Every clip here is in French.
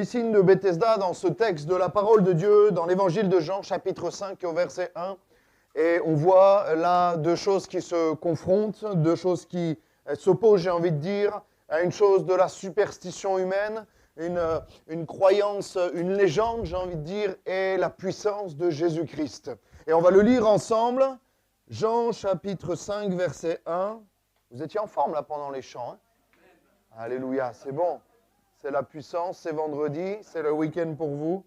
piscine de Bethesda dans ce texte de la parole de Dieu, dans l'évangile de Jean, chapitre 5, au verset 1. Et on voit là deux choses qui se confrontent, deux choses qui s'opposent, j'ai envie de dire, à une chose de la superstition humaine, une croyance, une légende, j'ai envie de dire, et la puissance de Jésus-Christ. Et on va le lire ensemble, Jean chapitre 5, verset 1. Vous étiez en forme là pendant les chants, hein? Alléluia, c'est bon. C'est la puissance, c'est vendredi, c'est le week-end pour vous.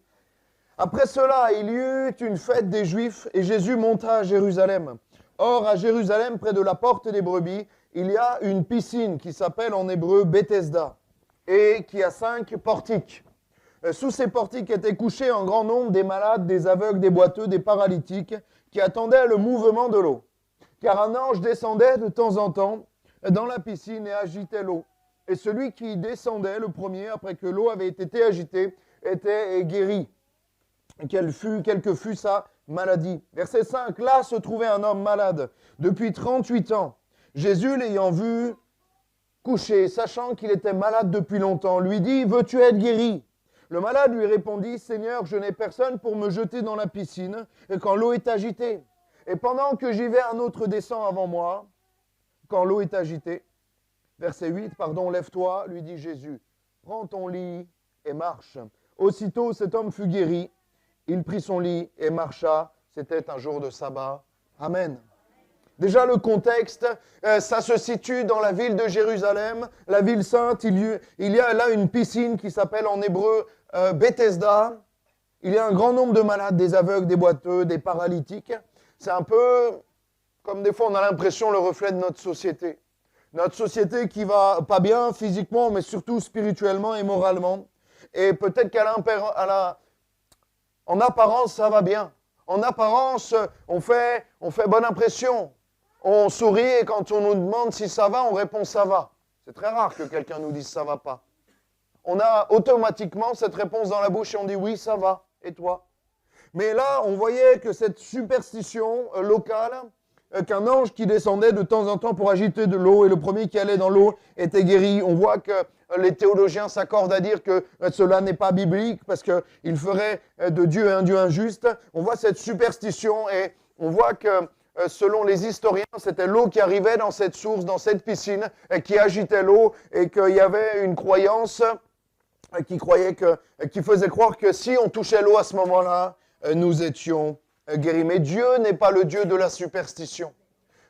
Après cela, il y eut une fête des Juifs et Jésus monta à Jérusalem. Or, à Jérusalem, près de la porte des brebis, il y a une piscine qui s'appelle en hébreu Bethesda et qui a 5 portiques. Sous ces portiques étaient couchés en grand nombre des malades, des aveugles, des boiteux, des paralytiques qui attendaient le mouvement de l'eau. Car un ange descendait de temps en temps dans la piscine et agitait l'eau. Et celui qui descendait le premier, après que l'eau avait été agitée, était guéri, quelle que fût sa maladie. Verset 5, là se trouvait un homme malade depuis 38 ans. Jésus, l'ayant vu couché, sachant qu'il était malade depuis longtemps, lui dit, veux-tu être guéri? Le malade lui répondit, Seigneur, je n'ai personne pour me jeter dans la piscine quand l'eau est agitée. Et pendant que j'y vais, un autre descend avant moi, quand l'eau est agitée. Verset 8, lève-toi, lui dit Jésus, prends ton lit et marche. Aussitôt, cet homme fut guéri. Il prit son lit et marcha. C'était un jour de sabbat. Amen. Déjà, le contexte, ça se situe dans la ville de Jérusalem, la ville sainte. Il y a là une piscine qui s'appelle en hébreu Bethesda. Il y a un grand nombre de malades, des aveugles, des boiteux, des paralytiques. C'est un peu, comme des fois on a l'impression, le reflet de notre société. Notre société qui va pas bien physiquement, mais surtout spirituellement et moralement. Et peut-être en apparence, ça va bien. En apparence, on fait bonne impression. On sourit et quand on nous demande si ça va, on répond ça va. C'est très rare que quelqu'un nous dise ça va pas. On a automatiquement cette réponse dans la bouche et on dit oui, ça va. Et toi? Mais là, on voyait que cette superstition locale, qu'un ange qui descendait de temps en temps pour agiter de l'eau et le premier qui allait dans l'eau était guéri. On voit que les théologiens s'accordent à dire que cela n'est pas biblique parce qu'il ferait de Dieu un Dieu injuste. On voit cette superstition et on voit que selon les historiens, c'était l'eau qui arrivait dans cette source, dans cette piscine, et qui agitait l'eau et qu'il y avait une croyance qui faisait croire que si on touchait l'eau à ce moment-là, nous étions guéri. Mais Dieu n'est pas le Dieu de la superstition.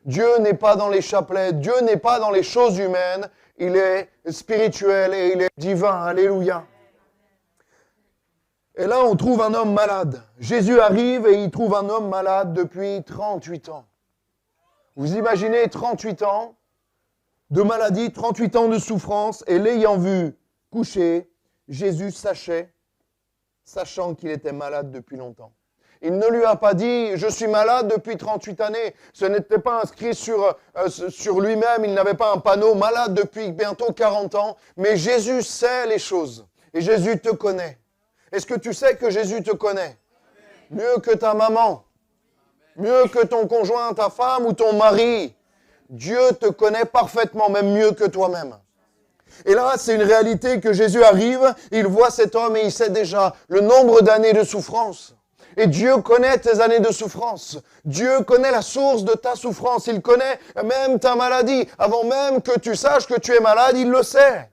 Dieu n'est pas dans les chapelets. Dieu n'est pas dans les choses humaines. Il est spirituel et il est divin. Alléluia. Et là, on trouve un homme malade. Jésus arrive et il trouve un homme malade depuis 38 ans. Vous imaginez 38 ans de maladie, 38 ans de souffrance, et l'ayant vu couché, Jésus sachant qu'il était malade depuis longtemps. Il ne lui a pas dit « je suis malade depuis 38 années ». Ce n'était pas inscrit sur lui-même, il n'avait pas un panneau « malade depuis bientôt 40 ans ». Mais Jésus sait les choses et Jésus te connaît. Est-ce que tu sais que Jésus te connaît? Mieux que ta maman, mieux que ton conjoint, ta femme ou ton mari. Dieu te connaît parfaitement, même mieux que toi-même. Et là, c'est une réalité que Jésus arrive, il voit cet homme et il sait déjà le nombre d'années de souffrance. Et Dieu connaît tes années de souffrance. Dieu connaît la source de ta souffrance. Il connaît même ta maladie. Avant même que tu saches que tu es malade, il le sait.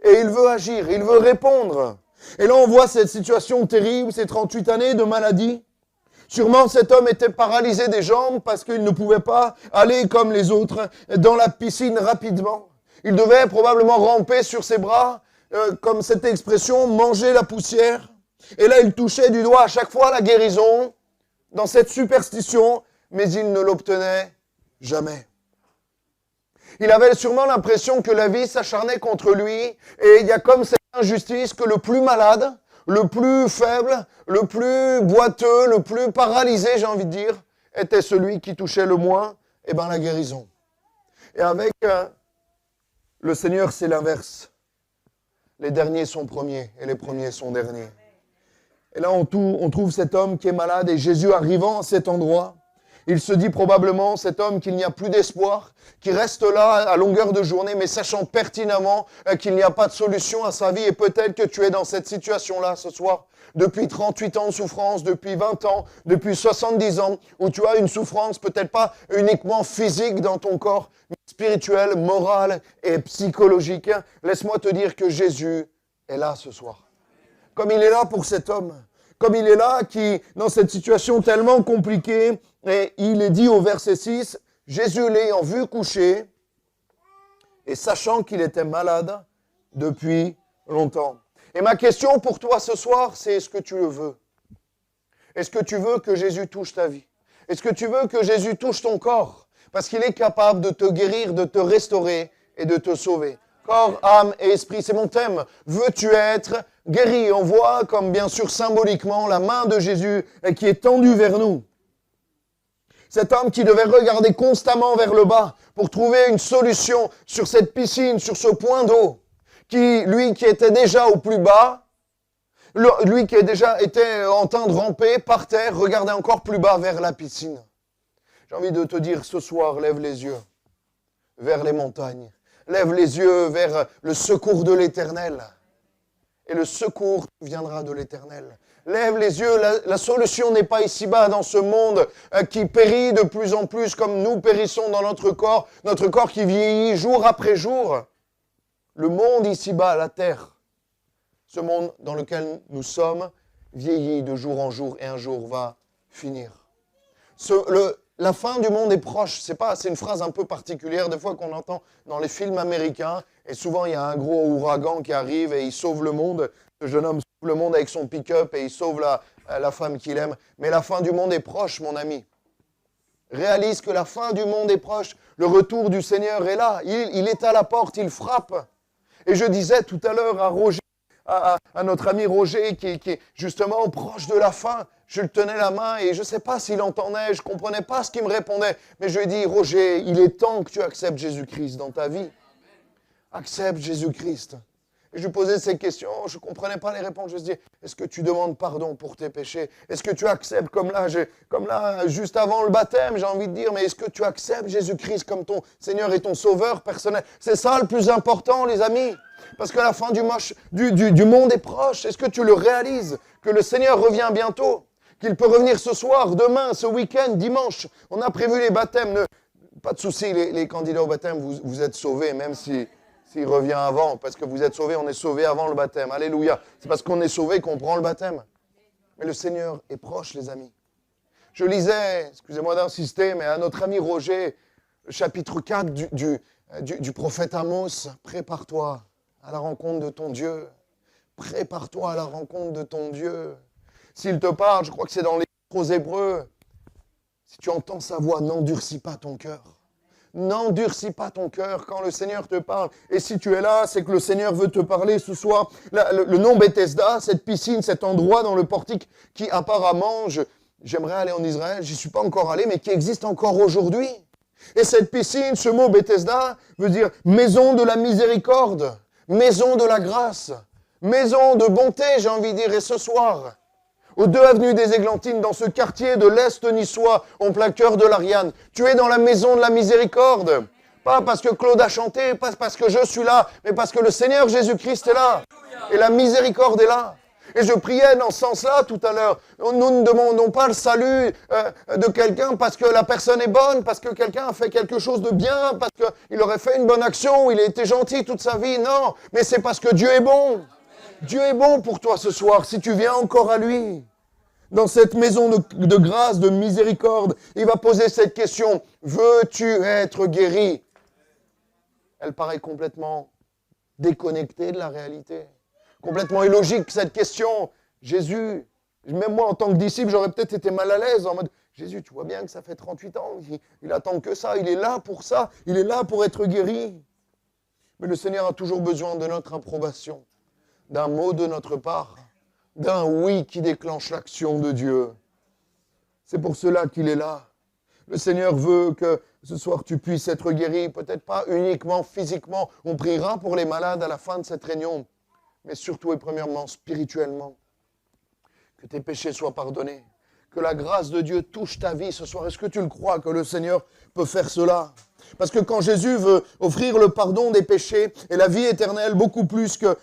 Et il veut agir, il veut répondre. Et là, on voit cette situation terrible, ces 38 années de maladie. Sûrement, cet homme était paralysé des jambes parce qu'il ne pouvait pas aller comme les autres dans la piscine rapidement. Il devait probablement ramper sur ses bras, comme cette expression, manger la poussière. Et là, il touchait du doigt à chaque fois la guérison dans cette superstition, mais il ne l'obtenait jamais. Il avait sûrement l'impression que la vie s'acharnait contre lui et il y a comme cette injustice que le plus malade, le plus faible, le plus boiteux, le plus paralysé, j'ai envie de dire, était celui qui touchait le moins, la guérison. Et avec le Seigneur, c'est l'inverse. Les derniers sont premiers et les premiers sont derniers. Et là, on trouve cet homme qui est malade et Jésus arrivant à cet endroit, Il se dit probablement, cet homme, qu'il n'y a plus d'espoir, qui reste là à longueur de journée, mais sachant pertinemment qu'il n'y a pas de solution à sa vie. Et peut-être que tu es dans cette situation-là ce soir, depuis 38 ans de souffrance, depuis 20 ans, depuis 70 ans, où tu as une souffrance peut-être pas uniquement physique dans ton corps, mais spirituelle, morale et psychologique. Laisse-moi te dire que Jésus est là ce soir. Comme il est là pour cet homme. Comme il est là, qui, dans cette situation tellement compliquée, et il est dit au verset 6, Jésus l'ayant vu coucher, et sachant qu'il était malade depuis longtemps. Et ma question pour toi ce soir, c'est est-ce que tu le veux? Est-ce que tu veux que Jésus touche ta vie? Est-ce que tu veux que Jésus touche ton corps? Parce qu'il est capable de te guérir, de te restaurer et de te sauver. Corps, âme et esprit, c'est mon thème. Veux-tu être guéri? On voit comme bien sûr symboliquement la main de Jésus qui est tendue vers nous. Cet homme qui devait regarder constamment vers le bas pour trouver une solution sur cette piscine, sur ce point d'eau, lui qui était déjà au plus bas, lui qui déjà était en train de ramper par terre, regardait encore plus bas vers la piscine. J'ai envie de te dire ce soir, lève les yeux vers les montagnes. Lève les yeux vers le secours de l'Éternel. Et le secours viendra de l'Éternel. Lève les yeux, la solution n'est pas ici-bas dans ce monde qui périt de plus en plus comme nous périssons dans notre corps qui vieillit jour après jour. Le monde ici-bas, la terre, ce monde dans lequel nous sommes, vieillit de jour en jour et un jour va finir. La fin du monde est proche. C'est une phrase un peu particulière, des fois qu'on entend dans les films américains. Et souvent, il y a un gros ouragan qui arrive et il sauve le monde. Ce jeune homme sauve le monde avec son pick-up et il sauve la femme qu'il aime. Mais la fin du monde est proche, mon ami. Réalise que la fin du monde est proche. Le retour du Seigneur est là. Il est à la porte, il frappe. Et je disais tout à l'heure à Roger, à notre ami Roger, qui est justement proche de la fin. Je le tenais la main et je ne sais pas s'il entendait, je ne comprenais pas ce qu'il me répondait. Mais je lui ai dit, Roger, il est temps que tu acceptes Jésus-Christ dans ta vie. Accepte Jésus-Christ. Et je lui posais ces questions, je ne comprenais pas les réponses. Je me disais, est-ce que tu demandes pardon pour tes péchés? Est-ce que tu acceptes, comme là, juste avant le baptême, j'ai envie de dire, mais est-ce que tu acceptes Jésus-Christ comme ton Seigneur et ton Sauveur personnel? C'est ça le plus important, les amis. Parce que la fin du monde est proche. Est-ce que tu le réalises? Que le Seigneur revient bientôt? Qu'il peut revenir ce soir, demain, ce week-end, dimanche. On a prévu les baptêmes. Pas de souci, les candidats au baptême, vous êtes sauvés, même s'il revient avant. Parce que vous êtes sauvés, on est sauvés avant le baptême. Alléluia. C'est parce qu'on est sauvés qu'on prend le baptême. Mais le Seigneur est proche, les amis. Je lisais, excusez-moi d'insister, mais à notre ami Roger, le chapitre 4 du prophète Amos. Prépare-toi à la rencontre de ton Dieu. Prépare-toi à la rencontre de ton Dieu. S'il te parle, je crois que c'est dans les aux Hébreux. Si tu entends sa voix, n'endurcis pas ton cœur. N'endurcis pas ton cœur quand le Seigneur te parle. Et si tu es là, c'est que le Seigneur veut te parler ce soir. Le nom Bethesda, cette piscine, cet endroit dans le portique qui apparemment, j'aimerais aller en Israël, j'y suis pas encore allé, mais qui existe encore aujourd'hui. Et cette piscine, ce mot Bethesda, veut dire maison de la miséricorde, maison de la grâce, maison de bonté, j'ai envie de dire. Et ce soir, aux 2 avenues des Églantines, dans ce quartier de l'Est niçois, en plein cœur de l'Ariane. Tu es dans la maison de la miséricorde. Pas parce que Claude a chanté, pas parce que je suis là, mais parce que le Seigneur Jésus-Christ est là. Et la miséricorde est là. Et je priais dans ce sens-là tout à l'heure. Nous ne demandons pas le salut de quelqu'un parce que la personne est bonne, parce que quelqu'un a fait quelque chose de bien, parce qu'il aurait fait une bonne action, il a été gentil toute sa vie. Non, mais c'est parce que Dieu est bon. Dieu est bon pour toi ce soir, si tu viens encore à lui. Dans cette maison de grâce, de miséricorde, il va poser cette question. Veux-tu être guéri? Elle paraît complètement déconnectée de la réalité. Complètement illogique, cette question. Jésus, même moi en tant que disciple, j'aurais peut-être été mal à l'aise en mode, Jésus, tu vois bien que ça fait 38 ans, il attend que ça, il est là pour ça, il est là pour être guéri. Mais le Seigneur a toujours besoin de notre approbation. D'un mot de notre part, d'un oui qui déclenche l'action de Dieu. C'est pour cela qu'il est là. Le Seigneur veut que ce soir tu puisses être guéri, peut-être pas uniquement physiquement. On priera pour les malades à la fin de cette réunion, mais surtout et premièrement spirituellement. Que tes péchés soient pardonnés, que la grâce de Dieu touche ta vie ce soir. Est-ce que tu le crois que le Seigneur peut faire cela? Parce que quand Jésus veut offrir le pardon des péchés et la vie éternelle, beaucoup plus que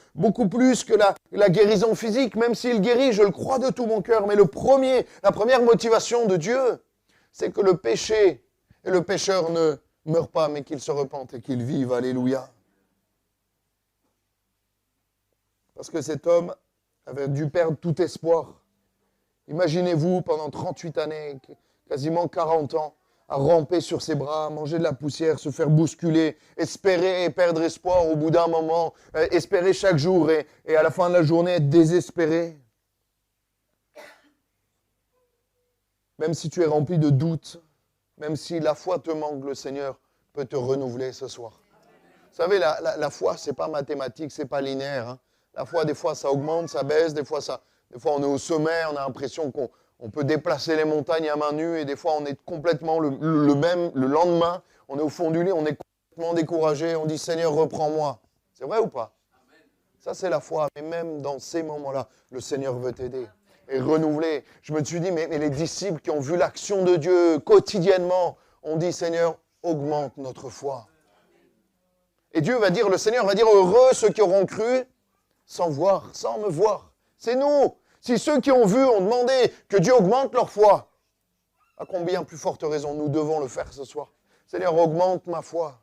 la guérison physique, même s'il guérit, je le crois de tout mon cœur, mais la première motivation de Dieu, c'est que le péché et le pécheur ne meurent pas, mais qu'il se repente et qu'il vive. Alléluia. Parce que cet homme avait dû perdre tout espoir. Imaginez-vous, pendant 38 années, quasiment 40 ans, à ramper sur ses bras, manger de la poussière, se faire bousculer, espérer et perdre espoir au bout d'un moment, espérer chaque jour et à la fin de la journée être désespéré. Même si tu es rempli de doutes, même si la foi te manque, le Seigneur peut te renouveler ce soir. Vous savez, la foi, ce n'est pas mathématique, ce n'est pas linéaire. Hein. La foi, des fois, ça augmente, ça baisse, des fois, on est au sommet, on a l'impression qu'on peut déplacer les montagnes à main nue, et des fois, on est complètement le lendemain, on est au fond du lit, on est complètement découragé, on dit « Seigneur, reprends-moi ». C'est vrai ou pas? Ça, c'est la foi. Mais même dans ces moments-là, le Seigneur veut t'aider et renouveler. Je me suis dit, mais les disciples qui ont vu l'action de Dieu quotidiennement, ont dit « Seigneur, augmente notre foi ». Et Dieu va dire, le Seigneur va dire « Heureux ceux qui auront cru sans voir, sans me voir ». C'est nous. Si ceux qui ont vu ont demandé que Dieu augmente leur foi, à combien plus forte raison nous devons le faire ce soir. Seigneur, augmente ma foi.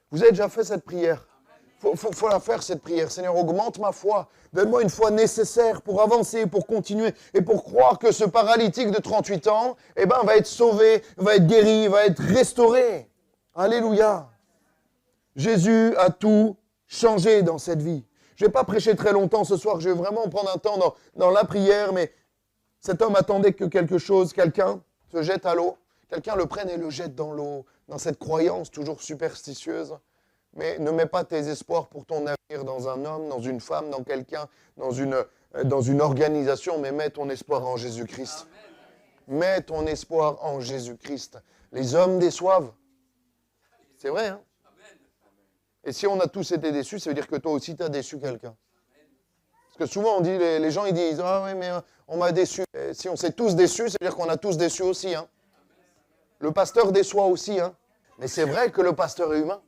Vous avez déjà fait cette prière? Faut la faire, cette prière. Seigneur, augmente ma foi. Donne-moi une foi nécessaire pour avancer, pour continuer et pour croire que ce paralytique de 38 ans, va être sauvé, va être guéri, va être restauré. Alléluia. Jésus a tout changé dans cette vie. Je ne vais pas prêcher très longtemps ce soir, je vais vraiment prendre un temps dans la prière, mais cet homme attendait que quelqu'un se jette à l'eau, quelqu'un le prenne et le jette dans l'eau, dans cette croyance toujours superstitieuse. Mais ne mets pas tes espoirs pour ton avenir dans un homme, dans une femme, dans quelqu'un, dans une organisation, mais mets ton espoir en Jésus-Christ. Mets ton espoir en Jésus-Christ. Les hommes déçoivent. C'est vrai, hein? Et si on a tous été déçus, ça veut dire que toi aussi, tu as déçu quelqu'un. Parce que souvent, on dit, les gens ils disent « Ah oui, mais on m'a déçu ». Si on s'est tous déçus, ça veut dire qu'on a tous déçu aussi. Hein. Le pasteur déçoit aussi. Hein. Mais c'est vrai que le pasteur est humain.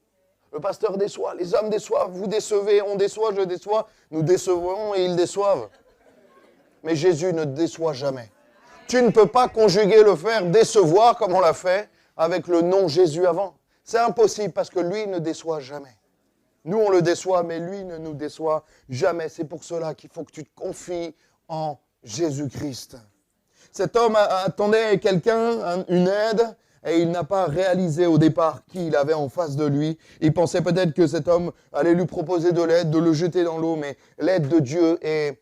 Le pasteur déçoit, les hommes déçoivent, vous décevez, on déçoit, je déçois, nous décevons et ils déçoivent. Mais Jésus ne déçoit jamais. Tu ne peux pas conjuguer le verbe décevoir comme on l'a fait avec le nom Jésus avant. C'est impossible parce que lui ne déçoit jamais. Nous, on le déçoit, mais lui ne nous déçoit jamais. C'est pour cela qu'il faut que tu te confies en Jésus-Christ. Cet homme attendait quelqu'un, une aide, et il n'a pas réalisé au départ qui il avait en face de lui. Il pensait peut-être que cet homme allait lui proposer de l'aide, de le jeter dans l'eau, mais l'aide de Dieu est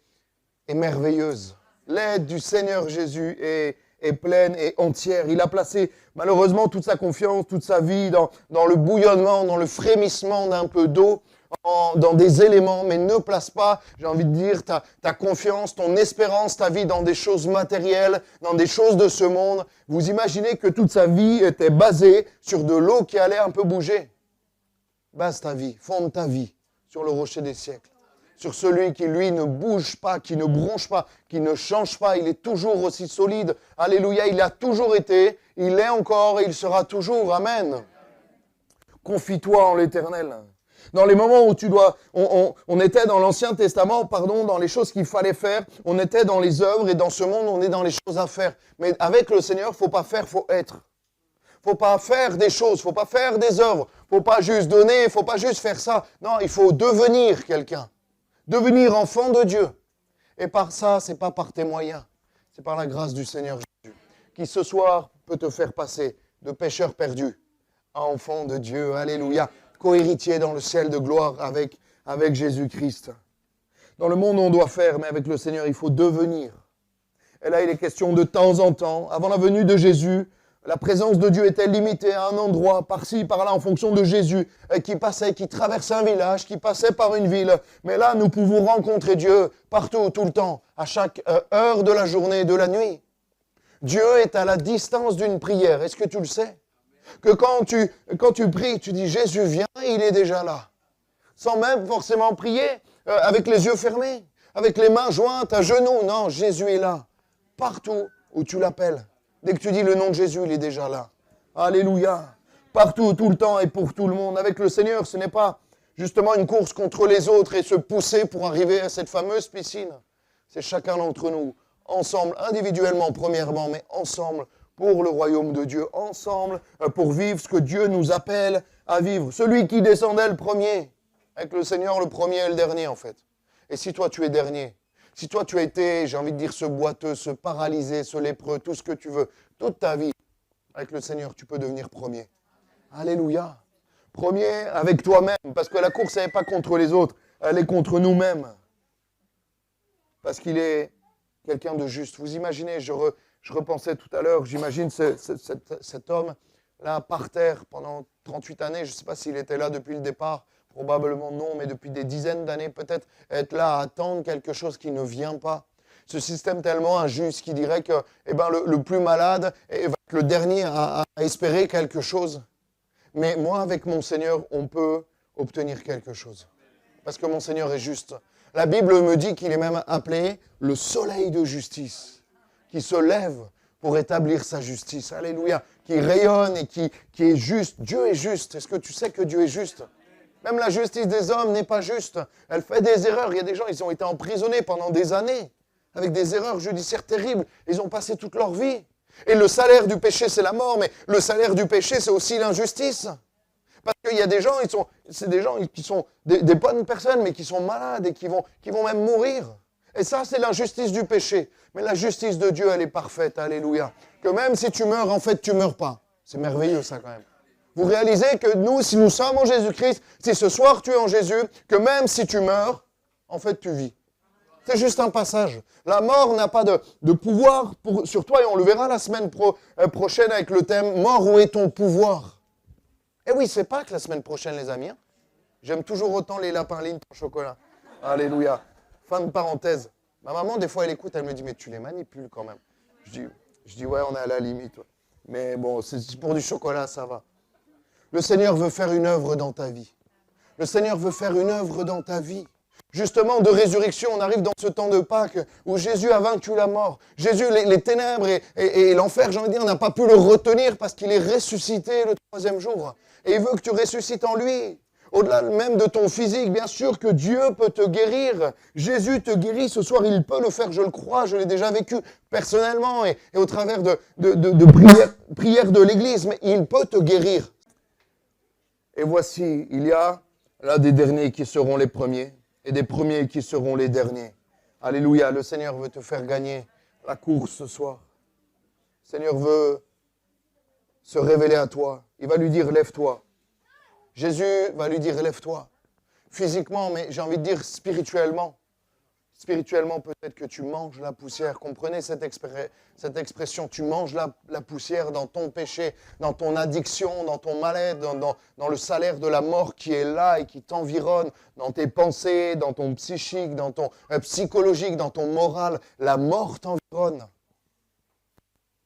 merveilleuse. L'aide du Seigneur Jésus est pleine et entière. Il a placé malheureusement toute sa confiance, toute sa vie dans le bouillonnement, dans le frémissement d'un peu d'eau, dans des éléments, mais ne place pas, j'ai envie de dire, ta confiance, ton espérance, ta vie dans des choses matérielles, dans des choses de ce monde. Vous imaginez que toute sa vie était basée sur de l'eau qui allait un peu bouger. Base ta vie, fonde ta vie sur le rocher des siècles. Sur celui qui, lui, ne bouge pas, qui ne bronche pas, qui ne change pas. Il est toujours aussi solide. Alléluia, il a toujours été, il est encore et il sera toujours. Amen. Confie-toi en l'Éternel. Dans les moments où on était dans l'Ancien Testament, dans les choses qu'il fallait faire, on était dans les œuvres et dans ce monde, on est dans les choses à faire. Mais avec le Seigneur, faut pas faire, faut être. Faut pas faire des choses, faut pas faire des œuvres, faut pas juste donner, faut pas juste faire ça. Non, il faut devenir quelqu'un. Devenir enfant de Dieu. Et par ça, c'est pas par tes moyens, c'est par la grâce du Seigneur Jésus, qui ce soir peut te faire passer de pécheur perdu à enfant de Dieu. Alléluia. Co-héritier dans le ciel de gloire avec Jésus-Christ. Dans le monde, on doit faire, mais avec le Seigneur, il faut devenir. Et là, il est question de temps en temps, avant la venue de Jésus, la présence de Dieu était limitée à un endroit, par-ci, par-là, en fonction de Jésus, qui passait, qui traversait un village, qui passait par une ville. Mais là, nous pouvons rencontrer Dieu partout, tout le temps, à chaque heure de la journée et de la nuit. Dieu est à la distance d'une prière. Est-ce que tu le sais? Que quand tu pries, tu dis « Jésus vient », il est déjà là. Sans même forcément prier, avec les yeux fermés, avec les mains jointes à genoux. Non, Jésus est là, partout où tu l'appelles. Dès que tu dis le nom de Jésus, il est déjà là. Alléluia. Partout, tout le temps et pour tout le monde. Avec le Seigneur, ce n'est pas justement une course contre les autres et se pousser pour arriver à cette fameuse piscine. C'est chacun d'entre nous, ensemble, individuellement premièrement, mais ensemble pour le royaume de Dieu, ensemble pour vivre ce que Dieu nous appelle à vivre. Celui qui descendait le premier, avec le Seigneur le premier et le dernier en fait. Et si toi tu es dernier, si toi tu as été, j'ai envie de dire, ce boiteux, ce paralysé, ce lépreux, tout ce que tu veux, toute ta vie, avec le Seigneur, tu peux devenir premier. Alléluia. Premier avec toi-même, parce que la course, elle n'est pas contre les autres, elle est contre nous-mêmes. Parce qu'il est quelqu'un de juste. Vous imaginez, je repensais tout à l'heure, j'imagine cet homme là par terre pendant 38 années, je ne sais pas s'il était là depuis le départ, probablement non, mais depuis des dizaines d'années peut-être, être là à attendre quelque chose qui ne vient pas. Ce système tellement injuste qui dirait que le plus malade va être le dernier à espérer quelque chose. Mais moi, avec mon Seigneur, on peut obtenir quelque chose. Parce que mon Seigneur est juste. La Bible me dit qu'il est même appelé le soleil de justice, qui se lève pour établir sa justice. Alléluia. Qui rayonne et qui est juste. Dieu est juste. Est-ce que tu sais que Dieu est juste ? Même la justice des hommes n'est pas juste. Elle fait des erreurs. Il y a des gens, ils ont été emprisonnés pendant des années avec des erreurs judiciaires terribles. Ils ont passé toute leur vie. Et le salaire du péché, c'est la mort, mais le salaire du péché, c'est aussi l'injustice. Parce qu'il y a des gens, c'est des gens qui sont des bonnes personnes, mais qui sont malades et qui vont même mourir. Et ça, c'est l'injustice du péché. Mais la justice de Dieu, elle est parfaite, alléluia. Que même si tu meurs, en fait, tu ne meurs pas. C'est merveilleux, ça, quand même. Vous réalisez que nous, si nous sommes en Jésus-Christ, si ce soir tu es en Jésus, que même si tu meurs, en fait, tu vis. C'est juste un passage. La mort n'a pas de pouvoir sur toi et on le verra la semaine prochaine avec le thème « Mort, où est ton pouvoir ?» Eh oui, c'est Pâques la semaine prochaine, les amis. Hein. J'aime toujours autant les lapins Lindt au chocolat. Alléluia. Fin de parenthèse. Ma maman, des fois, elle écoute, elle me dit « Mais tu les manipules quand même. » Je dis « Ouais, on est à la limite. Ouais. Mais bon, c'est pour du chocolat, ça va. » Le Seigneur veut faire une œuvre dans ta vie. Le Seigneur veut faire une œuvre dans ta vie. Justement, de résurrection, on arrive dans ce temps de Pâques où Jésus a vaincu la mort. Jésus, les ténèbres et l'enfer, j'ai envie de dire, n'a pas pu le retenir parce qu'il est ressuscité le troisième jour. Et il veut que tu ressuscites en lui. Au-delà même de ton physique, bien sûr que Dieu peut te guérir. Jésus te guérit ce soir, il peut le faire, je le crois, je l'ai déjà vécu personnellement et au travers de prières de l'Église, mais il peut te guérir. Et voici, il y a là des derniers qui seront les premiers. Et des premiers qui seront les derniers. Alléluia, le Seigneur veut te faire gagner la course ce soir. Le Seigneur veut se révéler à toi. Il va lui dire, lève-toi. Jésus va lui dire, lève-toi. Physiquement, mais j'ai envie de dire spirituellement. Spirituellement, peut-être que tu manges la poussière. Comprenez cette expression. Tu manges la poussière dans ton péché, dans ton addiction, dans ton mal-être, dans le salaire de la mort qui est là et qui t'environne, dans tes pensées, dans ton psychique, dans ton psychologique, dans ton moral. La mort t'environne.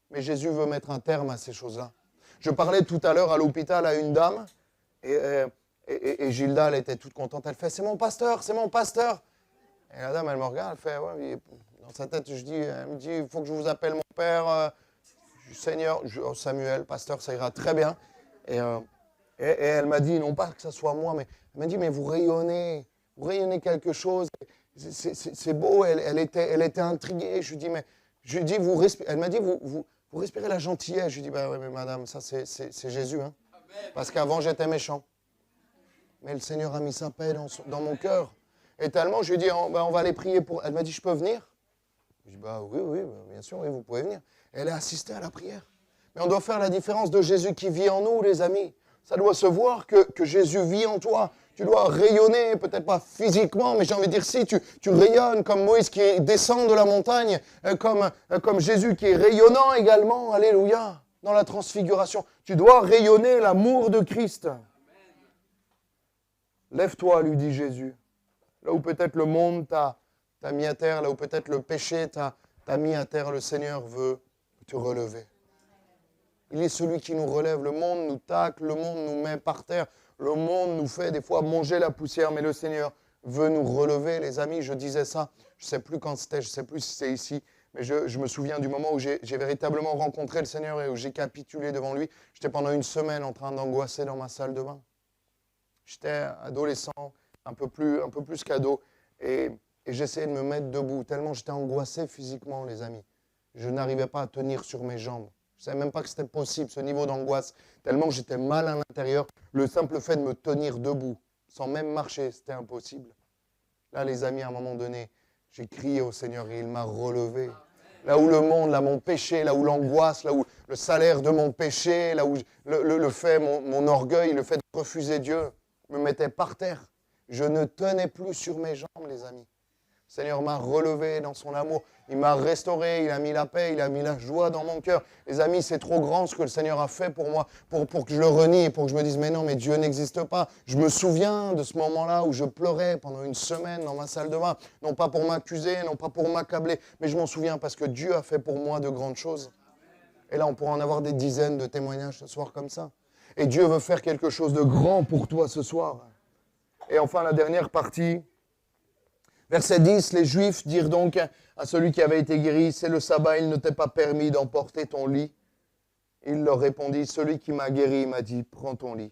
Mais Jésus veut mettre un terme à ces choses-là. Je parlais tout à l'heure à l'hôpital à une dame et Gilda, elle était toute contente. Elle fait, c'est mon pasteur, c'est mon pasteur. Et la dame, elle me regarde, elle fait, ouais, dans sa tête, elle me dit, il faut que je vous appelle mon père, Seigneur, Samuel, pasteur, ça ira très bien. Et elle m'a dit, non pas que ce soit moi, mais elle m'a dit, mais vous rayonnez quelque chose, c'est beau, elle était intriguée. Je lui dis, vous respirez, elle m'a dit, vous respirez la gentillesse. Je lui dis, bah oui, mais madame, ça c'est Jésus, hein, parce qu'avant j'étais méchant. Mais le Seigneur a mis sa paix dans mon cœur. Et tellement, je lui ai dit, on va aller prier pour... Elle m'a dit, je peux venir ? Je lui ai dit, oui, bien sûr, oui, vous pouvez venir. Et elle a assisté à la prière. Mais on doit faire la différence de Jésus qui vit en nous, les amis. Ça doit se voir que Jésus vit en toi. Tu dois rayonner, peut-être pas physiquement, mais j'ai envie de dire, si tu rayonnes comme Moïse qui descend de la montagne, comme Jésus qui est rayonnant également, alléluia, dans la transfiguration. Tu dois rayonner l'amour de Christ. Lève-toi, lui dit Jésus. Là où peut-être le monde t'a mis à terre, là où peut-être le péché t'a mis à terre, le Seigneur veut te relever. Il est celui qui nous relève. Le monde nous tacle, le monde nous met par terre, le monde nous fait des fois manger la poussière, mais le Seigneur veut nous relever. Les amis, je disais ça, je ne sais plus quand c'était, je ne sais plus si c'est ici, Mais je me souviens du moment où j'ai véritablement rencontré le Seigneur et où j'ai capitulé devant lui. J'étais pendant une semaine en train d'angoisser dans ma salle de bain. J'étais adolescent, un peu plus qu'ado, et j'essayais de me mettre debout, tellement j'étais angoissé physiquement, les amis. Je n'arrivais pas à tenir sur mes jambes. Je ne savais même pas que c'était possible, ce niveau d'angoisse, tellement j'étais mal à l'intérieur. Le simple fait de me tenir debout, sans même marcher, c'était impossible. Là, les amis, à un moment donné, j'ai crié au Seigneur et il m'a relevé. Là où le monde, là, mon péché, là où l'angoisse, là où le salaire de mon péché, là où le fait, mon orgueil, le fait de refuser Dieu, me mettait par terre. Je ne tenais plus sur mes jambes, les amis. Le Seigneur m'a relevé dans son amour. Il m'a restauré, il a mis la paix, il a mis la joie dans mon cœur. Les amis, c'est trop grand ce que le Seigneur a fait pour moi, pour que je le renie, pour que je me dise, mais non, mais Dieu n'existe pas. Je me souviens de ce moment-là où je pleurais pendant une semaine dans ma salle de bain, non pas pour m'accuser, non pas pour m'accabler, mais je m'en souviens parce que Dieu a fait pour moi de grandes choses. Et là, on pourra en avoir des dizaines de témoignages ce soir comme ça. Et Dieu veut faire quelque chose de grand pour toi ce soir. Et enfin, la dernière partie, verset 10, les Juifs dirent donc à celui qui avait été guéri, c'est le sabbat, il ne t'est pas permis d'emporter ton lit. Il leur répondit, celui qui m'a guéri m'a dit, prends ton lit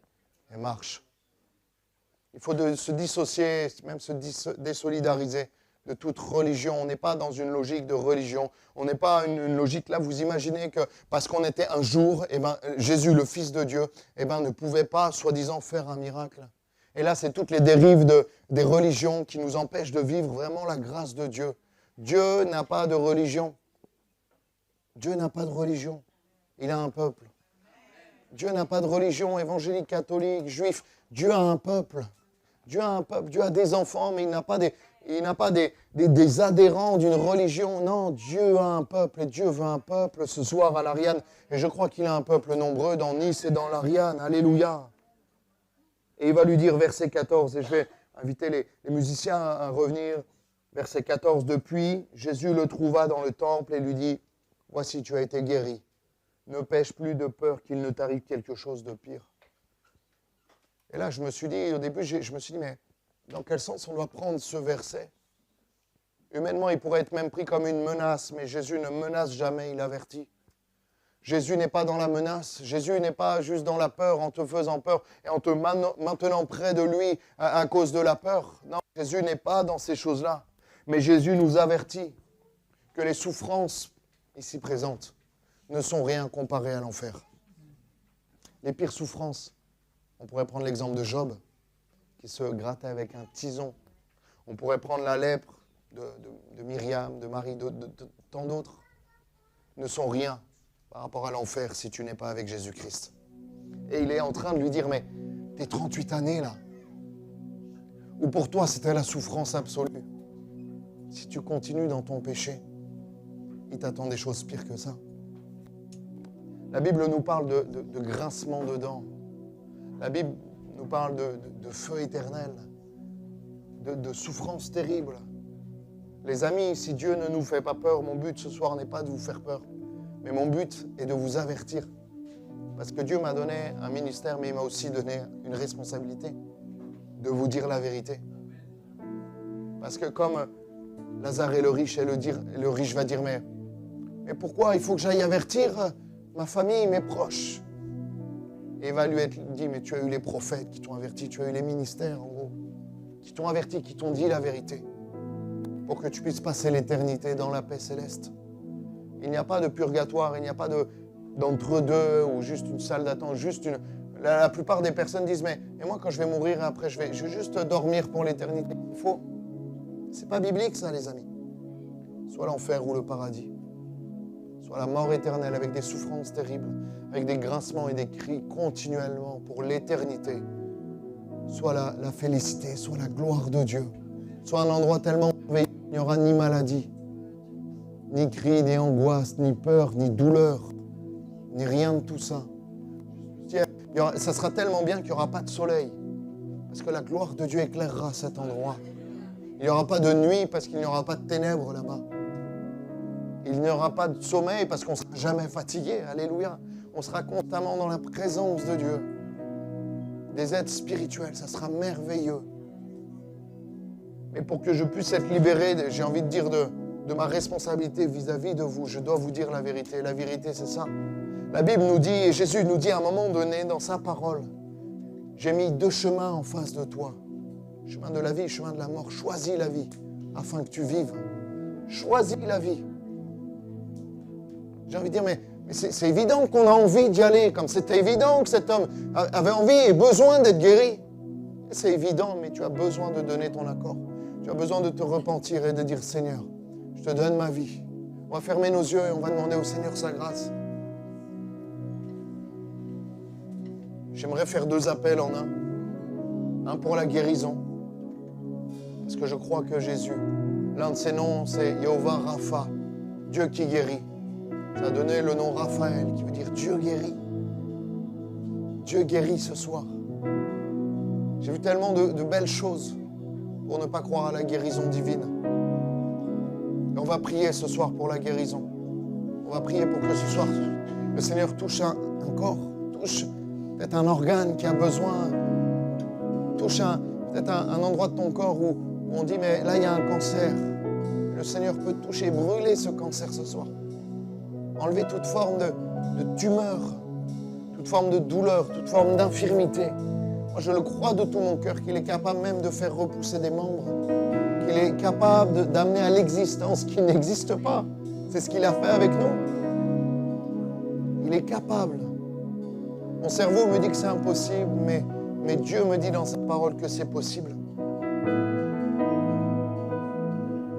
et marche. Il faut se dissocier, même se désolidariser de toute religion. On n'est pas dans une logique de religion. On n'est pas une logique, là, vous imaginez que parce qu'on était un jour, Jésus, le Fils de Dieu, ne pouvait pas, soi-disant, faire un miracle. Et là, c'est toutes les dérives des religions qui nous empêchent de vivre vraiment la grâce de Dieu. Dieu n'a pas de religion. Dieu n'a pas de religion. Il a un peuple. Dieu n'a pas de religion évangélique, catholique, juif. Dieu a un peuple. Dieu a un peuple. Dieu a des enfants, mais il n'a pas des adhérents d'une religion. Non, Dieu a un peuple et Dieu veut un peuple ce soir à l'Ariane. Et je crois qu'il a un peuple nombreux dans Nice et dans l'Ariane. Alléluia. Et il va lui dire, verset 14, et je vais inviter les musiciens à revenir. Verset 14, depuis, Jésus le trouva dans le temple et lui dit, voici, tu as été guéri. Ne pêche plus de peur qu'il ne t'arrive quelque chose de pire. Et là, je me suis dit, au début, je me suis dit, mais dans quel sens on doit prendre ce verset? Humainement, il pourrait être même pris comme une menace, mais Jésus ne menace jamais, il avertit. Jésus n'est pas dans la menace. Jésus n'est pas juste dans la peur, en te faisant peur et en te maintenant près de lui à cause de la peur. Non, Jésus n'est pas dans ces choses-là. Mais Jésus nous avertit que les souffrances ici présentes ne sont rien comparées à l'enfer. Les pires souffrances, on pourrait prendre l'exemple de Job, qui se grattait avec un tison. On pourrait prendre la lèpre de Myriam, de Marie, de tant d'autres, ne sont rien par rapport à l'enfer si tu n'es pas avec Jésus-Christ. Et il est en train de lui dire, mais tes 38 années là, où pour toi c'était la souffrance absolue, si tu continues dans ton péché, il t'attend des choses pires que ça. La Bible nous parle de grincement de dents. La Bible nous parle de feu éternel, de souffrance terrible. Les amis, si Dieu ne nous fait pas peur, mon but ce soir n'est pas de vous faire peur. Mais mon but est de vous avertir. Parce que Dieu m'a donné un ministère, mais il m'a aussi donné une responsabilité de vous dire la vérité. Parce que comme Lazare est le riche, et le riche va dire, mais pourquoi il faut que j'aille avertir ma famille, mes proches? Et il va lui être dit, mais tu as eu les prophètes qui t'ont averti, tu as eu les ministères en gros, qui t'ont averti, qui t'ont dit la vérité, pour que tu puisses passer l'éternité dans la paix céleste. Il n'y a pas de purgatoire, il n'y a pas d'entre-deux ou juste une salle d'attente, La plupart des personnes disent, mais moi quand je vais mourir, après je vais juste dormir pour l'éternité. Faux. C'est pas biblique ça, les amis. Soit l'enfer ou le paradis. Soit la mort éternelle avec des souffrances terribles, avec des grincements et des cris continuellement pour l'éternité. Soit la félicité, soit la gloire de Dieu. Soit un endroit tellement merveilleux qu'il n'y aura ni maladie, ni cri, ni angoisse, ni peur, ni douleur, ni rien de tout ça. Ça sera tellement bien qu'il n'y aura pas de soleil, parce que la gloire de Dieu éclairera cet endroit. Il n'y aura pas de nuit, parce qu'il n'y aura pas de ténèbres là-bas. Il n'y aura pas de sommeil, parce qu'on ne sera jamais fatigué. Alléluia. On sera constamment dans la présence de Dieu. Des êtres spirituels, ça sera merveilleux. Mais pour que je puisse être libéré, j'ai envie de dire, de ma responsabilité vis-à-vis de vous. Je dois vous dire la vérité. La vérité, c'est ça. La Bible nous dit, et Jésus nous dit à un moment donné dans sa parole, j'ai mis 2 chemins en face de toi. Chemin de la vie, chemin de la mort. Choisis la vie afin que tu vives. Choisis la vie. J'ai envie de dire, mais c'est évident qu'on a envie d'y aller, comme c'était évident que cet homme avait envie et besoin d'être guéri. C'est évident, mais tu as besoin de donner ton accord. Tu as besoin de te repentir et de dire, Seigneur, je te donne ma vie. On va fermer nos yeux et on va demander au Seigneur sa grâce. J'aimerais faire 2 appels en un. Un pour la guérison. Parce que je crois que Jésus, l'un de ses noms, c'est Yehovah Rapha, Dieu qui guérit. Ça a donné le nom Raphaël, qui veut dire Dieu guérit. Dieu guérit ce soir. J'ai vu tellement de belles choses pour ne pas croire à la guérison divine. Et on va prier ce soir pour la guérison. On va prier pour que ce soir, le Seigneur touche un corps, touche peut-être un organe qui a besoin, touche peut-être un endroit de ton corps où on dit, mais là, il y a un cancer. Le Seigneur peut toucher, brûler ce cancer ce soir. Enlever toute forme de tumeur, toute forme de douleur, toute forme d'infirmité. Moi, je le crois de tout mon cœur qu'il est capable même de faire repousser des membres, qu'il est capable d'amener à l'existence qui n'existe pas. C'est ce qu'il a fait avec nous. Il est capable. Mon cerveau me dit que c'est impossible, mais Dieu me dit dans sa parole que c'est possible.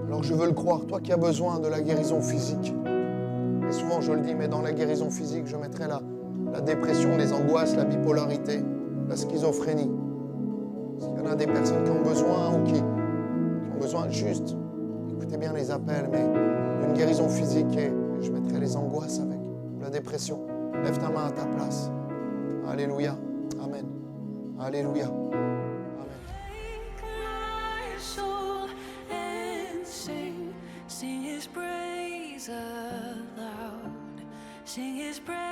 Alors je veux le croire, toi qui as besoin de la guérison physique. Et souvent je le dis, mais dans la guérison physique, je mettrai la dépression, les angoisses, la bipolarité, la schizophrénie. Parce qu'il y en a des personnes qui ont besoin ou qui ont besoin juste, écoutez bien les appels, mais d'une guérison physique et je mettrai les angoisses avec, la dépression. Lève ta main à ta place. Alléluia. Amen. Alléluia. Sing his praise aloud. Sing his praise.